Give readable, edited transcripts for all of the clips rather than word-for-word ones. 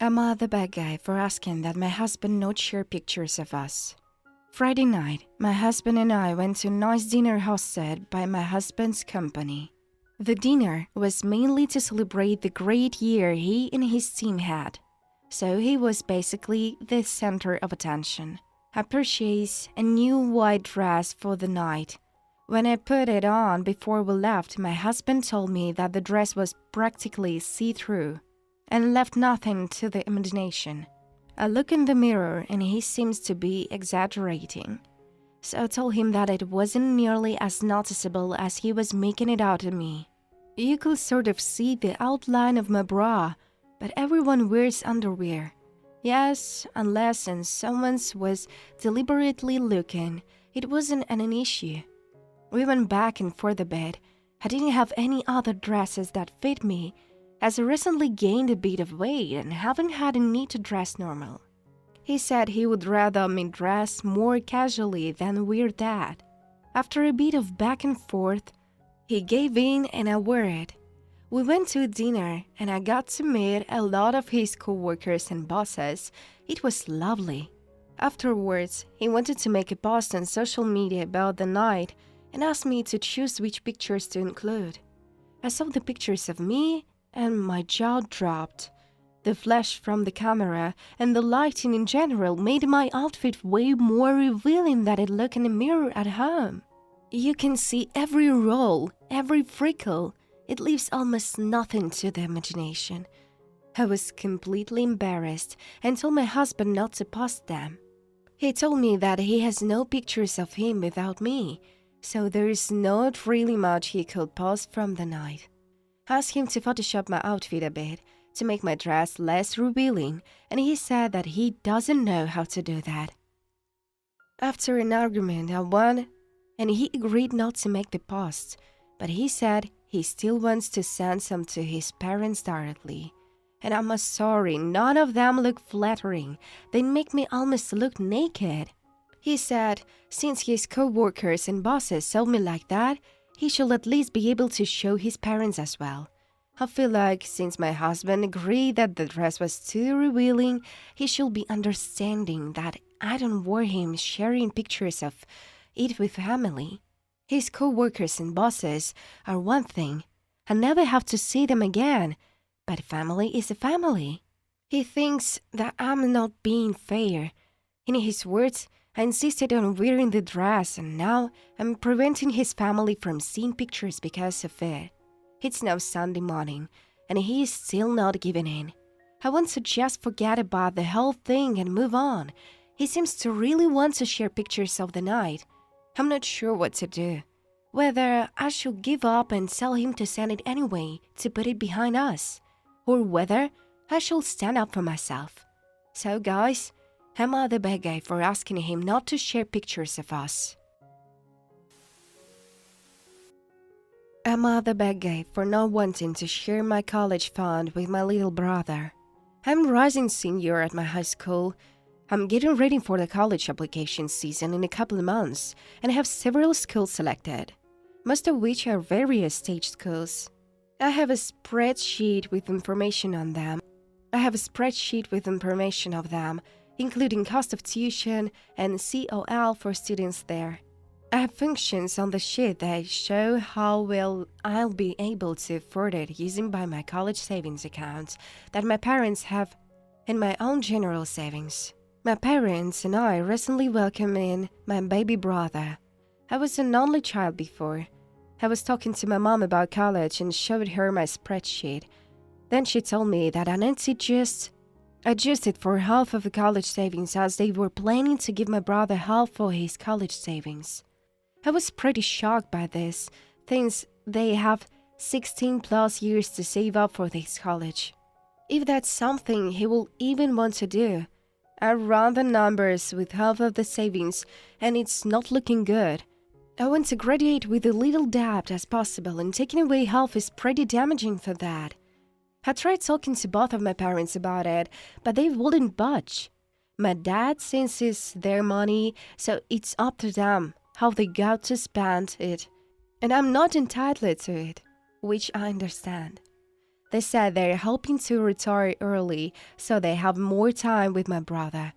Am I the bad guy for asking that my husband not share pictures of us? Friday night, my husband and I went to a nice dinner hosted by my husband's company. The dinner was mainly to celebrate the great year he and his team had, so he was basically the center of attention. I purchased a new white dress for the night. When I put it on before we left, my husband told me that the dress was practically see-through and left nothing to the imagination. I look in the mirror and he seems to be exaggerating. So I told him that it wasn't nearly as noticeable as he was making it out to me. You could sort of see the outline of my bra, but everyone wears underwear. Yes, unless someone's was deliberately looking, it wasn't an issue. We went back and forth a bit. I didn't have any other dresses that fit me, as I recently gained a bit of weight and haven't had a need to dress normal. He said he would rather me dress more casually than wear that. After a bit of back and forth, he gave in and I wore it. We went to dinner and I got to meet a lot of his co-workers and bosses. It was lovely. Afterwards, he wanted to make a post on social media about the night and asked me to choose which pictures to include. I saw the pictures of me and my jaw dropped. The flash from the camera and the lighting in general made my outfit way more revealing than it looked in the mirror at home. You can see every roll, every freckle. It leaves almost nothing to the imagination. I was completely embarrassed and told my husband not to post them. He told me that he has no pictures of him without me, so there is not really much he could post from the night. I asked him to Photoshop my outfit a bit to make my dress less revealing, and he said that he doesn't know how to do that. After an argument, I won, and he agreed not to make the post, but he said he still wants to send some to his parents directly. And I'm sorry, none of them look flattering. They make me almost look naked. He said since his co-workers and bosses saw me like that, he should at least be able to show his parents as well. I feel like since my husband agreed that the dress was too revealing, he should be understanding that I don't want him sharing pictures of it with family. His co-workers and bosses are one thing. I never have to see them again, but family is a family. He thinks that I'm not being fair. In his words, I insisted on wearing the dress and now I'm preventing his family from seeing pictures because of it. It's now Sunday morning and he is still not giving in. I want to just forget about the whole thing and move on. He seems to really want to share pictures of the night. I'm not sure what to do. Whether I should give up and tell him to send it anyway to put it behind us, or whether I should stand up for myself. So guys, am I the bad guy for asking him not to share pictures of us? Am I the bad guy for not wanting to share my college fund with my little brother? I'm rising senior at my high school. I'm getting ready for the college application season in a couple of months and have several schools selected, most of which are various stage schools. I have a spreadsheet with information on them. Including cost of tuition and COL for students there. I have functions on the sheet that show how well I'll be able to afford it using by my college savings account that my parents have and my own general savings. My parents and I recently welcomed in my baby brother. I was an only child before. I was talking to my mom about college and showed her my spreadsheet. Then she told me that I need to just adjust it for half of the college savings as they were planning to give my brother half for his college savings. I was pretty shocked by this, since they have 16 plus years to save up for this college. If that's something he will even want to do, I ran the numbers with half of the savings and it's not looking good. I want to graduate with a little debt as possible and taking away half is pretty damaging for that. I tried talking to both of my parents about it, but they wouldn't budge. My dad thinks it's their money, so it's up to them how they got to spend it, and I'm not entitled to it, which I understand. They said they're hoping to retire early so they have more time with my brother.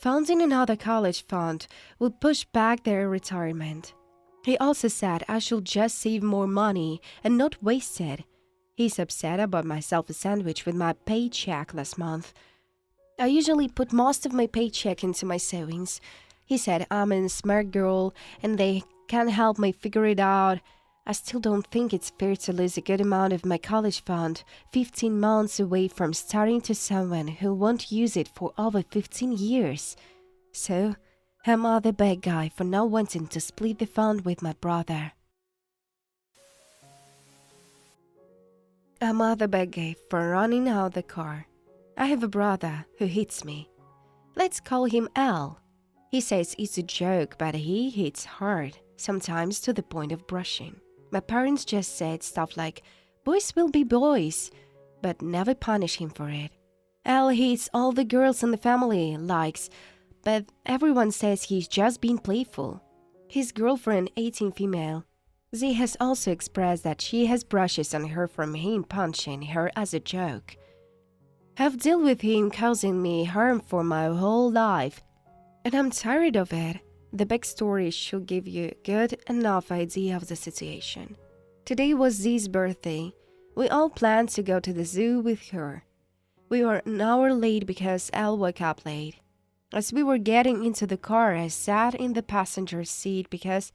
Founding another college fund would push back their retirement. He also said I should just save more money and not waste it. He's upset about my self-sandwich with my paycheck last month. I usually put most of my paycheck into my savings. He said I'm a smart girl and they can help me figure it out. I still don't think it's fair to lose a good amount of my college fund 15 months away from starting to someone who won't use it for over 15 years. So, am I the bad guy for not wanting to split the fund with my brother? Am I the bad guy for running out the car? I have a brother who hits me. Let's call him Al. He says it's a joke, but he hits hard, sometimes to the point of brushing. My parents just said stuff like, boys will be boys, but never punish him for it. Al hits all the girls in the family, likes, but everyone says he's just being playful. His girlfriend, 18 female, Z has also expressed that she has brushes on her from him punching her as a joke. I've dealt with him causing me harm for my whole life, and I'm tired of it. The backstory should give you a good enough idea of the situation. Today was Z's birthday. We all planned to go to the zoo with her. We were an hour late because Al woke up late. As we were getting into the car, I sat in the passenger seat because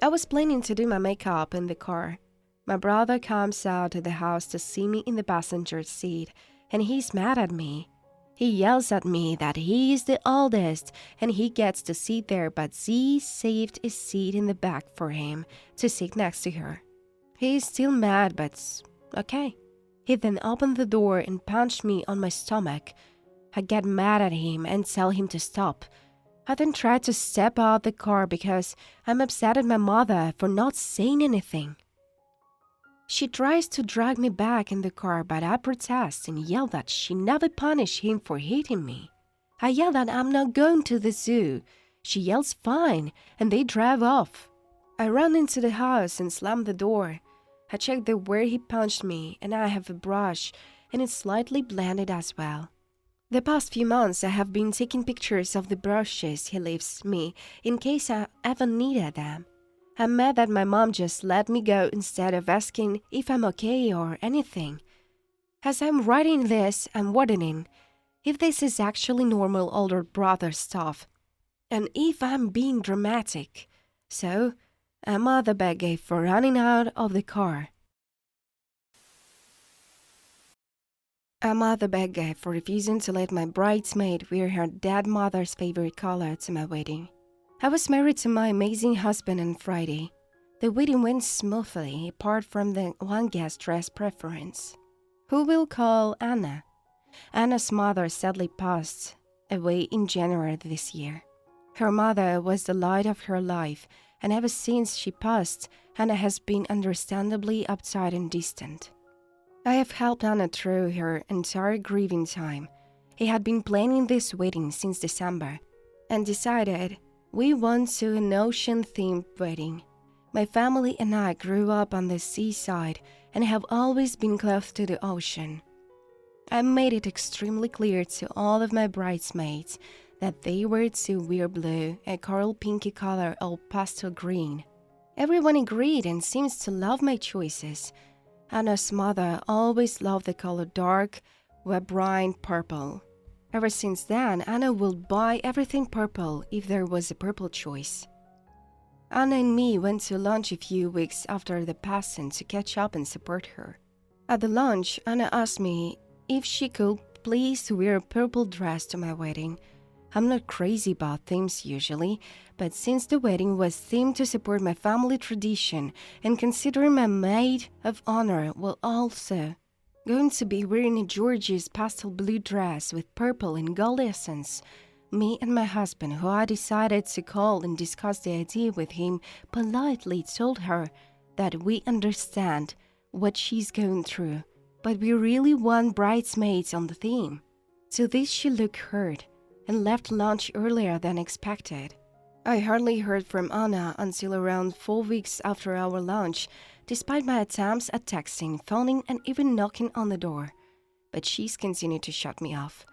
I was planning to do my makeup in the car. My brother comes out to the house to see me in the passenger seat, and he's mad at me. He yells at me that he is the oldest and he gets to sit there, but Z saved a seat in the back for him to sit next to her. He is still mad, but okay. He then opened the door and punched me on my stomach. I get mad at him and tell him to stop. I then try to step out the car because I'm upset at my mother for not saying anything. She tries to drag me back in the car, but I protest and yell that she never punished him for hitting me. I yell that I'm not going to the zoo. She yells fine, and they drive off. I run into the house and slam the door. I check where he punched me, and I have a brush, and it's slightly blended as well. The past few months I have been taking pictures of the brushes he leaves me in case I ever needed them. I'm mad that my mom just let me go instead of asking if I'm okay or anything. As I'm writing this, I'm wondering if this is actually normal older brother stuff, and if I'm being dramatic. So, am I the bad guy for running out of the car? Am I the bad guy for refusing to let my bridesmaid wear her dead mother's favorite color to my wedding? I was married to my amazing husband on Friday. The wedding went smoothly, apart from the one guest dress preference. Who we'll call Anna. Anna's mother sadly passed away in January this year. Her mother was the light of her life, and ever since she passed, Anna has been understandably uptight and distant. I have helped Anna through her entire grieving time. He had been planning this wedding since December, and decided we went to an ocean-themed wedding. My family and I grew up on the seaside and have always been close to the ocean. I made it extremely clear to all of my bridesmaids that they were to wear blue, a coral pinky color, or pastel green. Everyone agreed and seems to love my choices. Anna's mother always loved the color dark, wet brine purple. Ever since then, Anna will buy everything purple if there was a purple choice. Anna and me went to lunch a few weeks after the passing to catch up and support her. At the lunch, Anna asked me if she could please wear a purple dress to my wedding. I'm not crazy about themes usually, but since the wedding was themed to support my family tradition and considering my maid of honor will also going to be wearing a gorgeous pastel blue dress with purple and gold essence, me and my husband, who I decided to call and discuss the idea with him, politely told her that we understand what she's going through, but we really want bridesmaids on the theme. To this she looked hurt and left lunch earlier than expected. I hardly heard from Anna until around 4 weeks after our launch, despite my attempts at texting, phoning, and even knocking on the door. But she's continued to shut me off.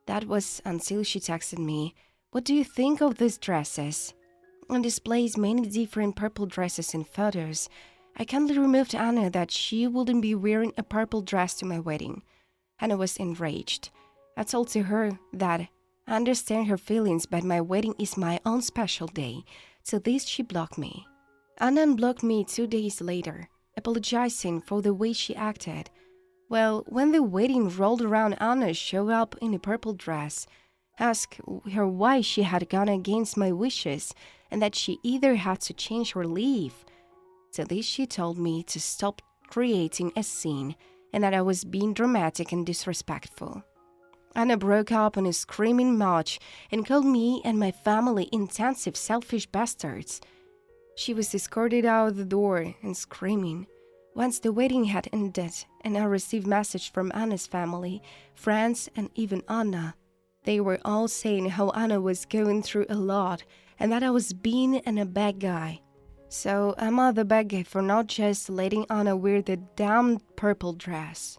That was until she texted me, "What do you think of these dresses?" And displays many different purple dresses in photos. I kindly removed Anna that she wouldn't be wearing a purple dress to my wedding. Anna was enraged. I told to her that I understand her feelings, but my wedding is my own special day. So this she blocked me. Anna unblocked me 2 days later, apologizing for the way she acted. Well, when the wedding rolled around, Anna showed up in a purple dress. Asked her why she had gone against my wishes and that she either had to change or leave. To this she told me to stop creating a scene and that I was being dramatic and disrespectful. Anna broke up in a screaming match and called me and my family intensive selfish bastards. She was escorted out the door and screaming. Once the wedding had ended and I received message from Anna's family, friends, and even Anna, they were all saying how Anna was going through a lot and that I was being a bad guy. So am I the bad guy for not just letting Anna wear the damn purple dress?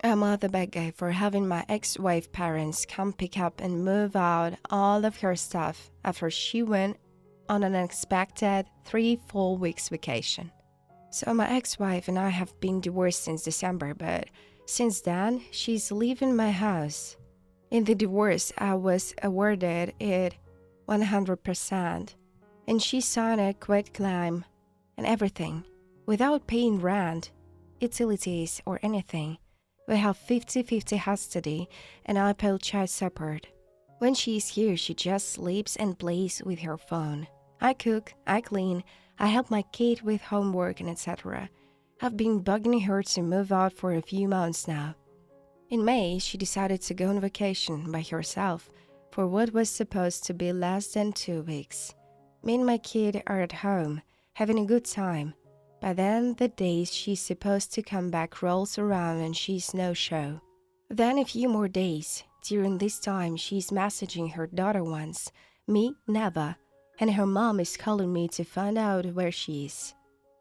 Am I the bad guy for having my ex-wife parents come pick up and move out all of her stuff after she went on an unexpected 3 full weeks vacation? So my ex-wife and I have been divorced since December, but since then, she's leaving my house. In the divorce, I was awarded it 100%, and she signed a quitclaim and everything, without paying rent, utilities, or anything. We have 50-50 custody, and I pay child support. When she is here, she just sleeps and plays with her phone. I cook, I clean, I help my kid with homework and etc. I've been bugging her to move out for a few months now. In May, she decided to go on vacation by herself for what was supposed to be less than 2 weeks. Me and my kid are at home, having a good time. By then, the days she's supposed to come back rolls around and she's no-show. Then a few more days. During this time, she's messaging her daughter once, me never, and her mom is calling me to find out where she is.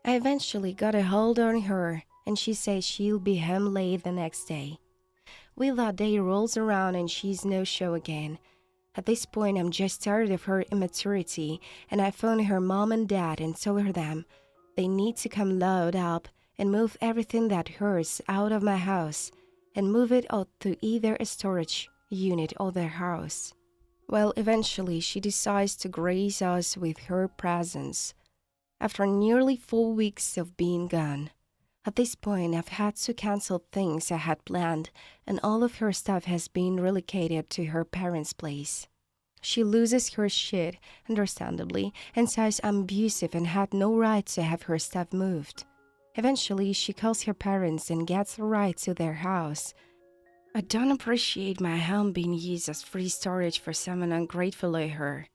I eventually got a hold on her, and she says she'll be home late the next day. Well, that day rolls around and she's no-show again. At this point, I'm just tired of her immaturity, and I phoned her mom and dad and told them they need to come load up and move everything that hers out of my house and move it out to either a storage unit or their house. Well, eventually she decides to grace us with her presence. After nearly 4 weeks of being gone. At this point, I've had to cancel things I had planned, and all of her stuff has been relocated to her parents' place. She loses her shit, understandably, and says I'm abusive and had no right to have her stuff moved. Eventually, she calls her parents and gets the right to their house. I don't appreciate my home being used as free storage for someone ungrateful like her.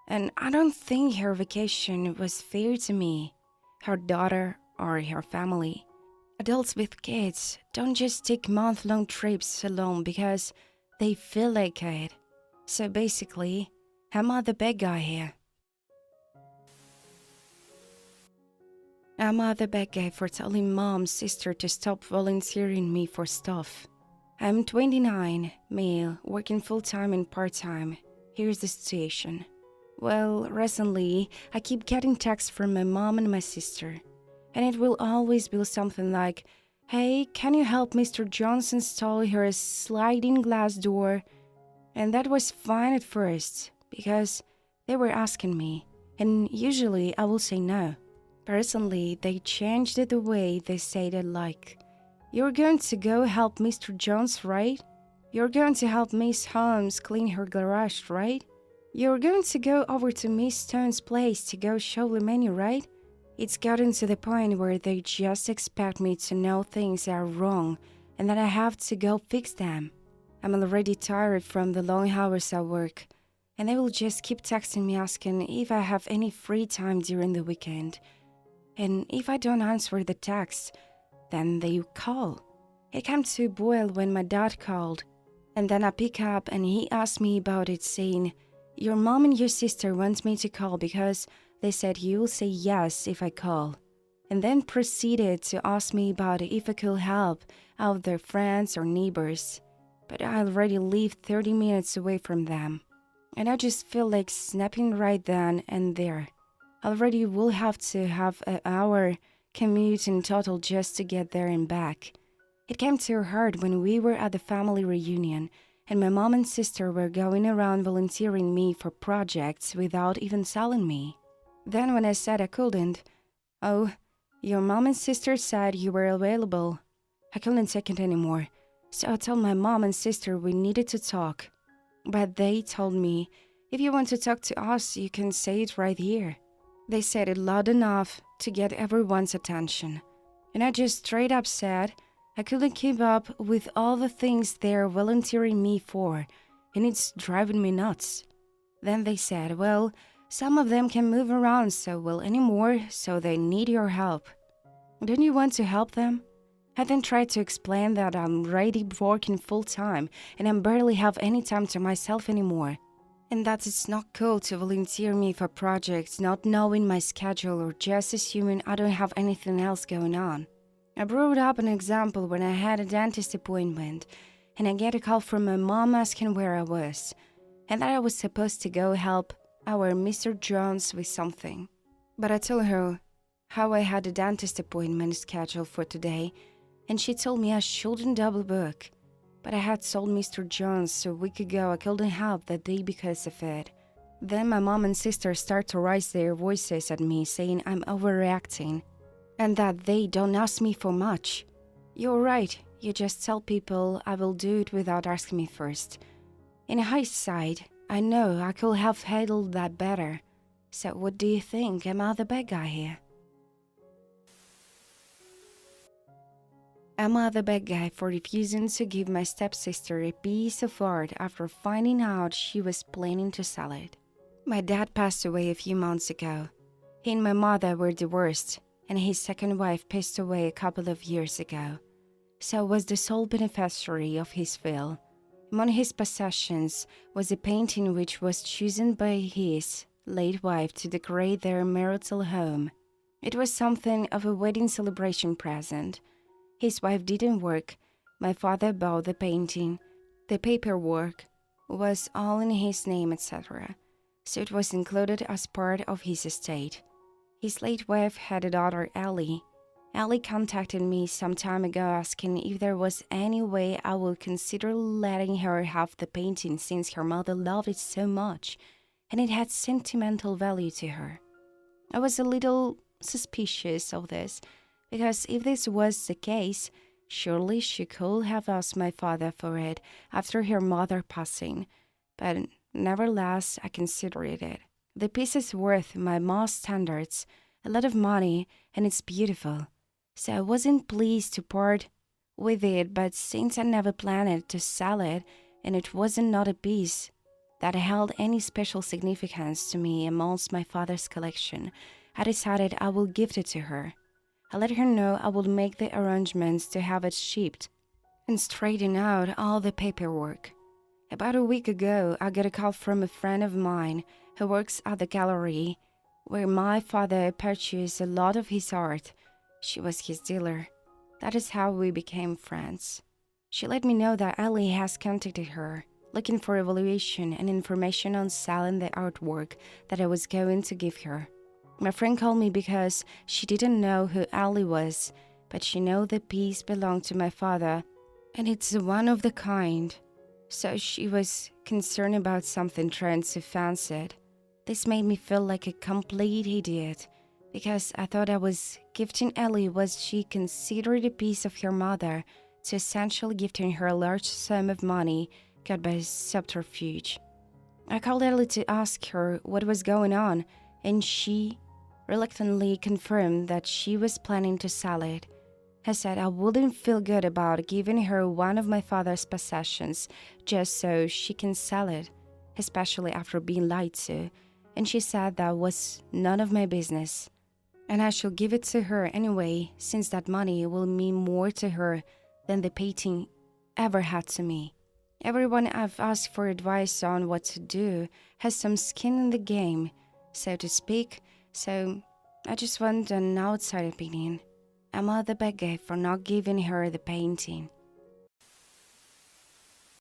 And I don't think her vacation was fair to me, her daughter, or her family. Adults with kids don't just take month-long trips alone because they feel like it. So basically, am I the bad guy here? Am I the bad guy for telling mom's sister to stop volunteering me for stuff? I'm 29, male, working full-time and part-time. Here's the situation. Well, recently, I keep getting texts from my mom and my sister. And it will always be something like, "Hey, can you help Mr. Jones install her sliding glass door?" And that was fine at first, because they were asking me, and usually I will say no. But recently, they changed it the way they said it, like, "You're going to go help Mr. Jones, right? You're going to help Miss Holmes clean her garage, right? You're going to go over to Miss Stone's place to go show the menu, right?" It's gotten to the point where they just expect me to know things are wrong and that I have to go fix them. I'm already tired from the long hours at work, and they will just keep texting me asking if I have any free time during the weekend. And if I don't answer the text, then they call. It came to a boil when my dad called. And then I pick up and he asked me about it, saying, "Your mom and your sister want me to call because they said you'll say yes if I call." And then proceeded to ask me about if I could help out their friends or neighbors. But I already live 30 minutes away from them. And I just feel like snapping right then and there. I already will have to have an hour commute in total just to get there and back. It came too hard when we were at the family reunion and my mom and sister were going around volunteering me for projects without even telling me. Then when I said I couldn't, "Oh, your mom and sister said you were available," I couldn't take it anymore. So I told my mom and sister we needed to talk. But they told me, "If you want to talk to us, you can say it right here." They said it loud enough to get everyone's attention. And I just straight up said I couldn't keep up with all the things they're volunteering me for, and it's driving me nuts. Then they said, "Well, some of them can move around so well anymore, so they need your help. Don't you want to help them?" I then tried to explain that I'm already working full time and I barely have any time to myself anymore. And that it's not cool to volunteer me for projects not knowing my schedule or just assuming I don't have anything else going on. I brought up an example when I had a dentist appointment and I get a call from my mom asking where I was and that I was supposed to go help our Mr. Jones with something. But I told her how I had a dentist appointment scheduled for today and she told me I shouldn't double book. But I had told Mr. Jones a week ago I couldn't help that day because of it. Then my mom and sister start to raise their voices at me saying I'm overreacting and that they don't ask me for much. You're right, you just tell people I will do it without asking me first. In hindsight, I know I could have handled that better. So what do you think? Am I the bad guy here? Am I the bad guy for refusing to give my stepsister a piece of art after finding out she was planning to sell it? My dad passed away a few months ago. He and my mother were divorced, and his second wife passed away a couple of years ago. So I was the sole beneficiary of his will. Among his possessions was a painting which was chosen by his late wife to decorate their marital home. It was something of a wedding celebration present. His wife didn't work. My father bought the painting. The paperwork was all in his name, etc. So it was included as part of his estate. His late wife had a daughter, Ellie. Ellie contacted me some time ago asking if there was any way I would consider letting her have the painting since her mother loved it so much and it had sentimental value to her. I was a little suspicious of this, because if this was the case, surely she could have asked my father for it after her mother passing, but nevertheless I considered it. The piece is worth my mom's standards, a lot of money, and it's beautiful. So I wasn't pleased to part with it, but since I never planned to sell it, and it wasn't not a piece that held any special significance to me amongst my father's collection, I decided I will gift it to her. I let her know I would make the arrangements to have it shipped and straighten out all the paperwork. About a week ago, I got a call from a friend of mine who works at the gallery where my father purchased a lot of his art. She was his dealer. That is how we became friends. She let me know that Ellie has contacted her, looking for evaluation and information on selling the artwork that I was going to give her. My friend called me because she didn't know who Ellie was, but she knew the piece belonged to my father, and it's one of the kind. So she was concerned about something trying to fancy it. This made me feel like a complete idiot, because I thought I was gifting Ellie what she considered a piece of her mother to essentially gifting her a large sum of money got by subterfuge. I called Ellie to ask her what was going on, and she reluctantly confirmed that she was planning to sell it. I said I wouldn't feel good about giving her one of my father's possessions just so she can sell it, especially after being lied to, and she said that was none of my business, and I should give it to her anyway, since that money will mean more to her than the painting ever had to me. Everyone I've asked for advice on what to do has some skin in the game, so to speak, so I just want an outside opinion. Am I the bad guy for not giving her the painting?